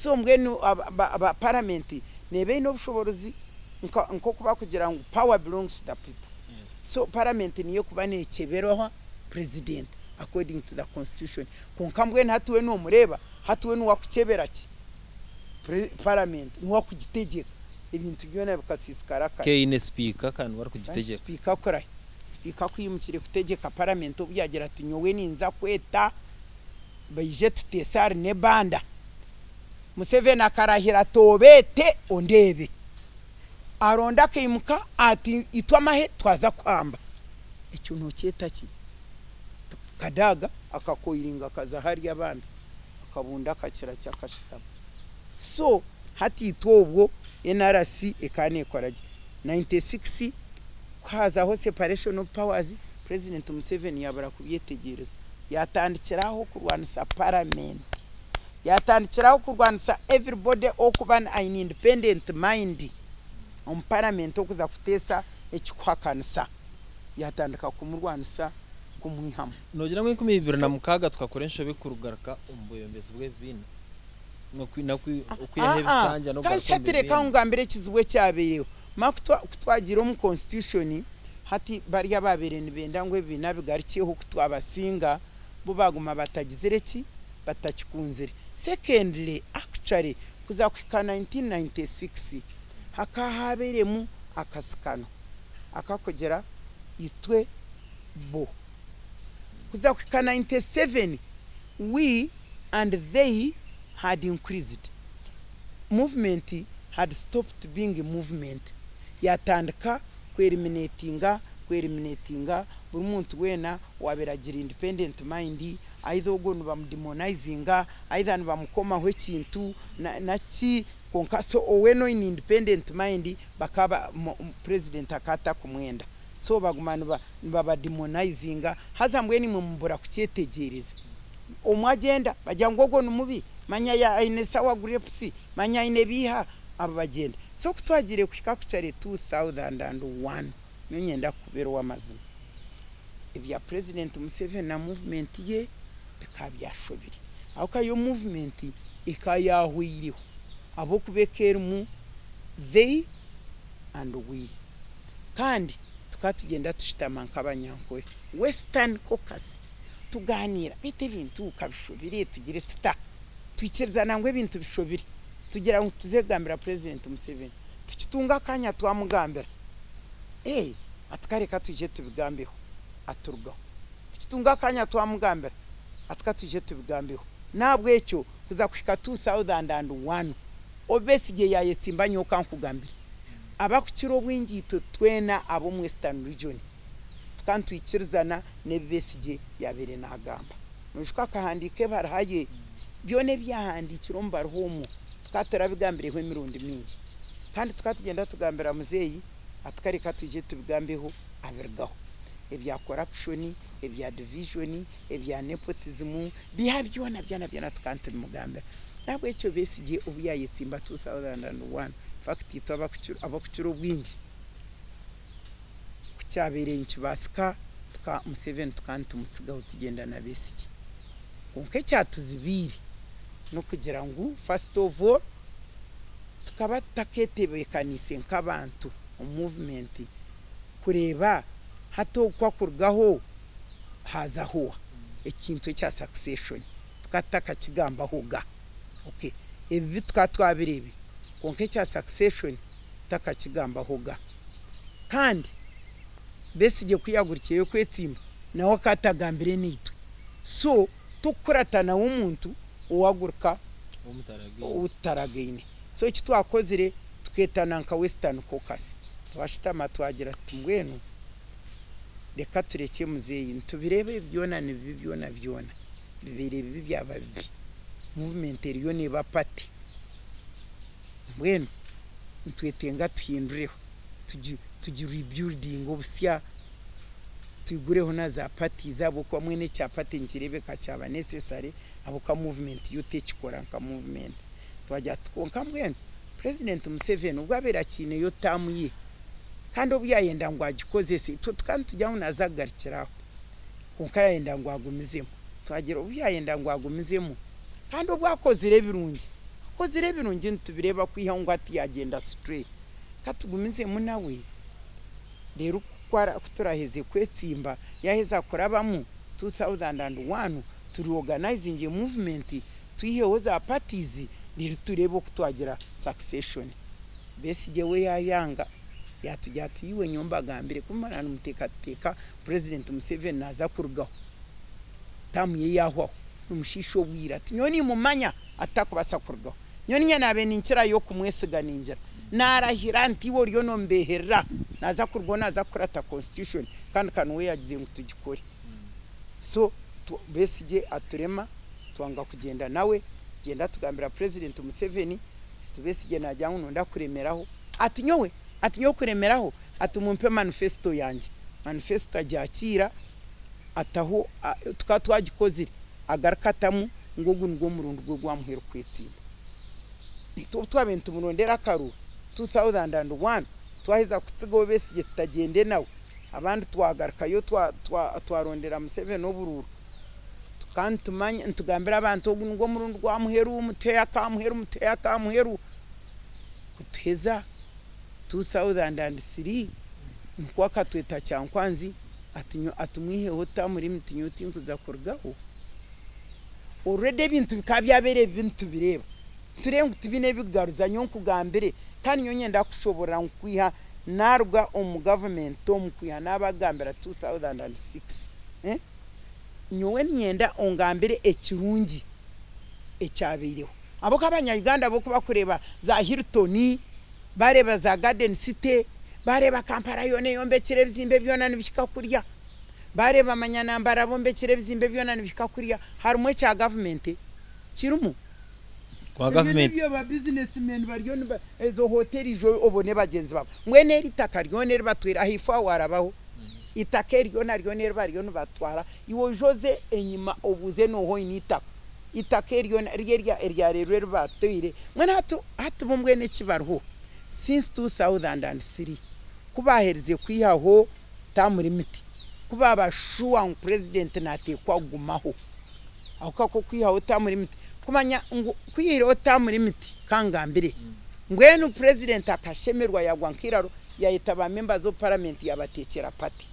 so mbwenu aba parliament nebe ino bushoborozi nko kuba kugira ngo power belongs to the people. So parliament niyo kuba nekeberoha president according to the constitution. Konka mbwenu hatuwe no mureba hatuwe no wakukebera ki parliament no kugitegeka ibintu byona bikasisikara ke ine speaker kan war kugitegeka speaker korai speaker kuyimukire kutegeka parliament obyagira ati nyowe ninza kweta bayije tutesar ne banda Museveni akarahira tobete ondebe aronda kimuka ati itwamahe twaza kwamba icyo ntuketa ki kadaga akakoyiringa kaza hari abandi akabunda akakira cyakashitaba. So hati itobwo NRC ekane koraje 96 kwaza ho separation of powers. President Museveni yabara kubyetegereza yatandikiraho kurwanisa parliament, yatandikiraho kurwanisa everybody okubana an independent mind on parliament okuza kutesa ekikwakanisa yatandika kumurwanisa kumwihamu nogira ngo 2026 twakoresha bikurugaraka umbuyombezi bwe vino no kwiyaheba bisanja no gashatire kangambere kizibwe cyabeyeho makutwagira mu constitution hati bari ababere nibenda ngo ibina bigarikiyeho kutwabasinga bo baguma batagizereki batakikunzire. Secondly actually kuza kwika 1996 hakahaberemu akasikano akakogera itwe bo kuza kwika 97 we and they had increased. Movement had stopped being a movement. Yatandika kweliminatinga buri muntu wena waberagira independent mind either ugonu bamdemonizinga either bamukoma ho kintu na ki konka. So oweno in independent mind bakaba president akata kumwenda so bagumana baba demonizinga hazambweni mumbura kucyetegereza omwagenda bajyango gono mubi manya ya ine sawa grapes manya ine biha abagenda. So kutwagire kwika kucare 2001 nyenda kubero wamazima ibya president Museveni na movement ye bikabyashobiri aho yo movement ikayahwiriho abo kubekermu they and we kandi tukatugenda tushitama nkabanyankwe Western Caucus tuganira bite bintu ukabishobire tugire twikirizana ngo ibintu bishobire tugira ngo tuzegambira president Museveni tukitunga kanya twamugambira atkareka tuje tubigambeho aturgaho tukitunga kanya twamugambira atkatuje tubigambeho nabwe cyo kuza kwika 2001 obesige yayesimba nyoka nkugambira abakukiro bwingito twena abo mu Western region tukantwikirizana nebesige yabere nagamba nushaka kahandike barahaye byone byahandikiro mbarhomo tukatera bigambireho imirundi mingi kandi tukatugenda tugambira muzeyi atkareka tuje tubigambeho abergaho ebya corruption ebya division ebya nepotism bihabyona byana tukante mugambira nabwo icyo besige ubuyayitsimba 2001 fact itaba abakukiro bwingi kucyabere nkibasika tuka Museveni tukante mutsigaho tugenda na besige konke cyatuzibiri no kugira ngo first of all tukaba taketebekanise nk'abantu movement kureba hato kwa kurgaho hazaho ikintu cya succession tukataka kigamba hoga okay ibi twatwabirebe konke cya succession taka kigamba hoga kandi besije kuyagurikiye kwetsimba nawo katagambire nitwe so tukuratana umuntu uwaguruka utaragine. So iki twakozire tuketana nka Western Caucus twashitama twagira tumwenu reka tureke muzeyi tubirebe byona byona bibere bibi byababi movement eriyo ne bapati mwenu ntwetenga tuhindureho tugi rebuilding obusya tugureho na za party zabo kwa mwene cya party nkirebe kacyaba necessary abo ka movement yote kikora nka movement twajya tukonka mwene president Museveni ubwo abera kine yo tamuye kandi obuyayenda ngo agikoze se tukandi tujyaho nazagarikiraho konka yayenda ngo agumizemo twagira obuyayenda ngo agumizemo kandi obwakozire birungi ko zire birungi ntubireba kwiha ngo ati yagenda straight katugumize munawe rero kwara kuturaheze kwetsimba yaheza kurabamo 2001 turi organizing a movement tuyiheho za parties rero turebe ko twagira succession Besigye we yayanga yatujya tiwe nyomba gambire kumana n'umutekateka president Museveni naza kurugaho tamuye yaho umushisho wira ati nyoni mumanya atakubasa kurugaho nyoni nyanabe ninkira yo kumwesiga ninjira narahira nti wo ryo no mbehera naza kurwo naza kurata constitution kandi kanwe yagize ngo tugikore so Besigye aturema twanga kugenda nawe genda tugambira president Museveni Besigye najyangu nonda kuremeraho ati nyowe kuremeraho atumumpe manifesto yanje manifesto ajakira ataho tukatwagikoze agarkatamu ngogu ngo murundo gwo gwamuhero kwetsimba nito twabentu murondera karu 2001 twaheza kutsigo Besigye tutagende nawe abandi twagarkayo twarondera Museveni obururu kantumanya ntugambira abantu ngo murundo gwamuhero umuteya kamuhero kuteza 2003 nkwa katweta cyankwanzi atumwihe hota muri mitinyuti nkuza kurgaho already bintu bikabyabere bintu bireba turengu tibine bigaruza nyonku gambere kandi nyonye ndakushobora nkwiha narwa government omukwiha nabagambira 2006 nyowe nyenda ongambere ekirungi ekyabireho abo kabanya Uganda bo kubakureba za Hilton bareba za Garden City bareba Kampala yone yombekere bizimbe byona nibishika kurya bareba amanyanambara bombekere bizimbe byona nibishika kurya harumwe cya government kirumu kwa government iyo ba businessmen baryo ezo hoteli jo obone bagenzi babo mwene ritaka ryone ribatwira ahifa warabaho itake ryone baryo batwara iwo Jose enyima obuze no ho initaka itake rya rero batwire mwene hatu bomwene kibarho since 2003 kubahereze kwihaho tamuri miti kubaba shuwa president natekwa gumaho akako kwihaho tamuri miti kumanya kwihiro tamuri miti kangambire ngwenu president akashemerwa yagwa nkiraro yayitaba members of parliament yabatekera party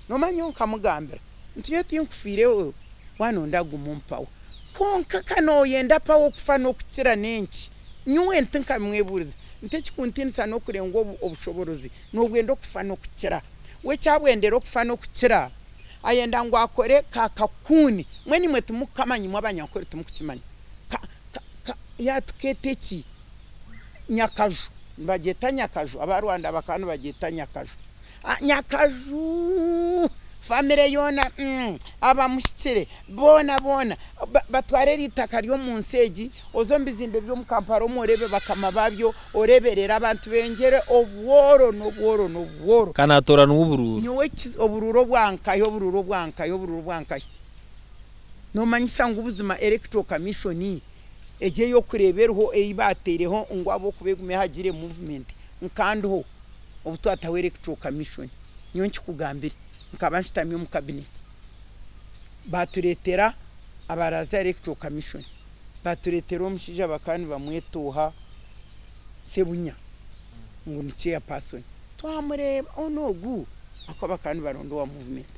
no manyo kamugambira ntiyeti nkufireho wanonda gumumpawo konka kano yenda pawo kufa no kukira nenki nyuwe ntinka mweburize ntekikuntinisa no kurengo obushoborozi no gwendo kufa no kukira we cyabwendero kufa no kukira ayenda ngo akore kakakuni mweni mwe tumukamanyi mwabanyakore tumukimanya ya tuketeki nyakaju bageta nyakaju abarwanda bakanu bageta nyakaju nyakaju famire yona abamushikire bona batware litaka ryo munseji ozombizimbe byo mukamparo morebe bakama babyo oreberera abantu bengere obworo kanatora n'ubururu nyowe obururo bwankayo no manyisa ngo ubuzima electoral commission eje yo kureberho eibatereho ngwabo kubegume hagire movement nkandiho obutwatawe electoral commission nyonki kugambira nkabanshtamye mu cabinet baturetera abaraza electoral commission baturetera omushija bakani bamwetoha sebunya ngo ni chairperson twamureba onogu akabakani barondo wa movement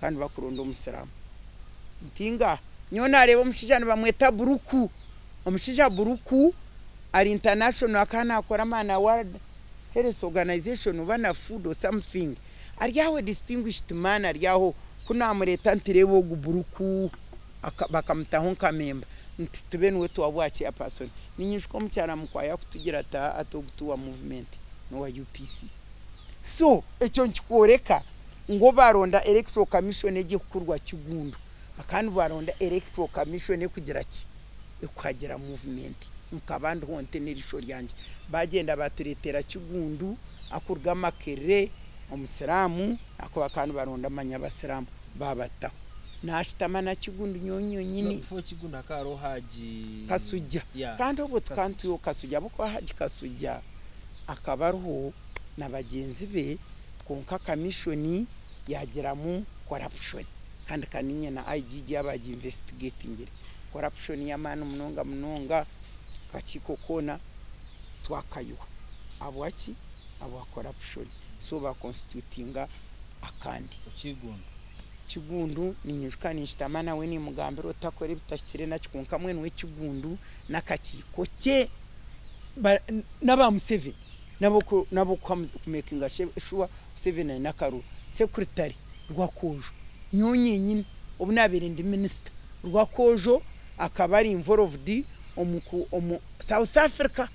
kandi bakurondo umusiramu ntinga nyona rebo omushija bamweta buruku omushija buruku ari international akana akora mana world health organization bana food or something ariyaho distinguished man ariyaho kuna amureta ntirebo guburuku bakamutaho nkamemba ntitubenwe twabwachi a person ninyishko mucyara mukwaya kutugira ta atogutuwa movement no wa UPC so echo nkikoreka ngo baronda electoral commission eje kukurwa kigundu akandi baronda electoral commission kugira ki ekwagira movement nkabandi honte nirisho ryanje bagenda baturetera kigundu akurga makere omusiramu ako bakanu baronda manya basiramu babata nashitamana kigundu nyonyo nyini fo kigunda karo haji kasujja kandi obo tukantu yo kasujja buko haji kasujja akabaruho nabagenzi be konka commission yagiramu corruption kandi kaninye na IGG abaji investigating corruption ya manu munonga kachiko kona twakayuwa abwaki abo corruption so ba constitutinga akandi kigundu ninyuka nishitamana we ni mugambiro takore bitakire na kikunka mwe nwe kigundu nakachiko cye naba Museveni nabo kumekinga sure Museveni nakaru secretary rwakojo nyonyenyine obunabere ndi minister rwakojo akabari involved omu South Africa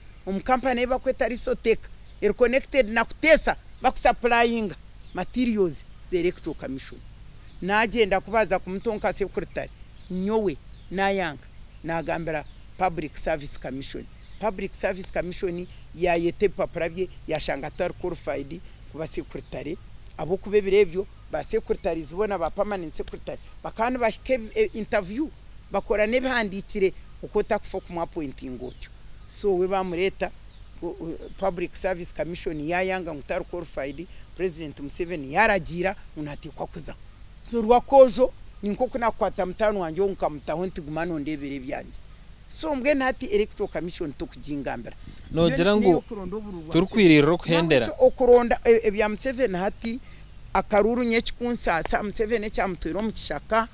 company bakweta risoteka connected na kutesa bakusupplying materials the electoral commission nagenda kubaza kumutonka secretary nyowe nayanga nagambira public service commission ya yete papravye yashanga tar qualified kuba secretary abo kubebirebyo ba secretaries bona ba permanent secretary bakana bahike interview bakora nebihandikire ukota kufa kumappointing otyo so we bamureta public service commission yayanga ngutari qualified president Museveni yaragira unatikwa kuza so rwakojo ninko kuna kwata mutano wanje nkamutaho ntigumano ndebere byanje so mbwe nati electoral commission tukujingambira nogera ngo turukwirira kuhendera okuronda ebya Museveni hati akaruru nyekikunsa Museveni cyamutwiro mu kishaka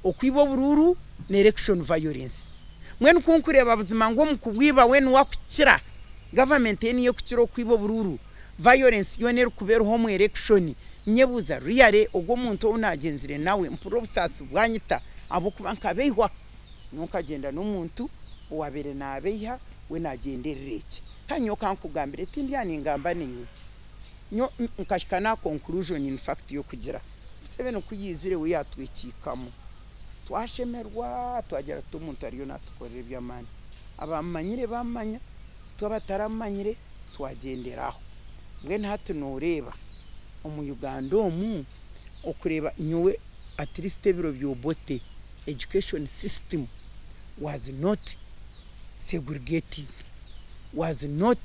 okwibo bururu na election violence mwenu kunkureba buzima ngo mukubwiba wenu wakukira government yeni yo kukira okwibo bururu violence yonera kubera homo election nyebuza riyare ogwo muntu unagenzire nawe mpuro busasi bwanyita abo kubanka beihwa nukagenda n'umuntu wabere nabeiha we nagenderereke kanyo kankugambire tindyani ngamba niwe nyo nkashikana conclusion in fact yo kugira Museveni kuyizire we yatwikikamo twashemerwa twagera tumuntu ariyo natukorera by'amani abamanyire bamanya twabataramanyire twagenderaho mwe ntatu noreba mu Uganda okureba nyowe at least biro byobote education system was not segregating, was not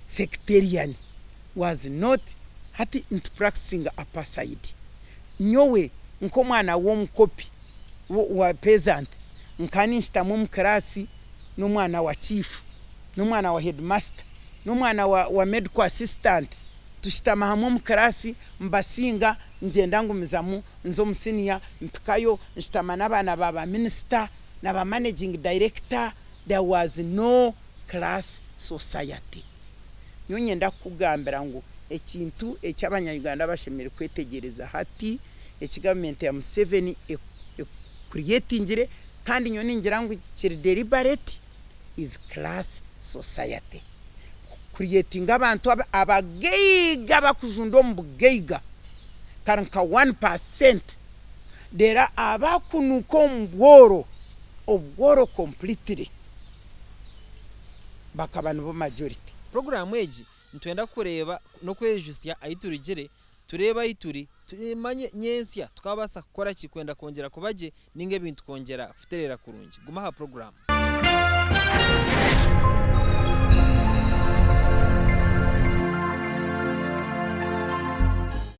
sectarian, was not hati into practicing apartheid. Nyowe nkomwana wo mkopi wa peasant nkani nshitamu mkrasi n'umwana wa chief n'umwana wa headmaster n'umwana wa medical assistant tushitama hamwe mkrasi mbasinga ngenda ngumizamu nzo msenior mpikayo nshitama nabana baba minister naba managing director. There was no class society. Nyonyenda kugambira ngo ekintu ekyabanya Uganda bashemere kwetegereza hati government ya Museveni creating kandi nyoni ngira ngo kiri deliberate is class society. Creating abantu abageiga bakujundo mbugeiga karanka 1% dera abakunuko mbworo obworo completely bakabana bo majority. Program eji ntwenda kureba no kwejusya ayiturigere tureba ayituri tumanye nyensya tukabasa gukora kikwenda kongera kubaje ninge bintu kongera futerera kurungi guma ha program.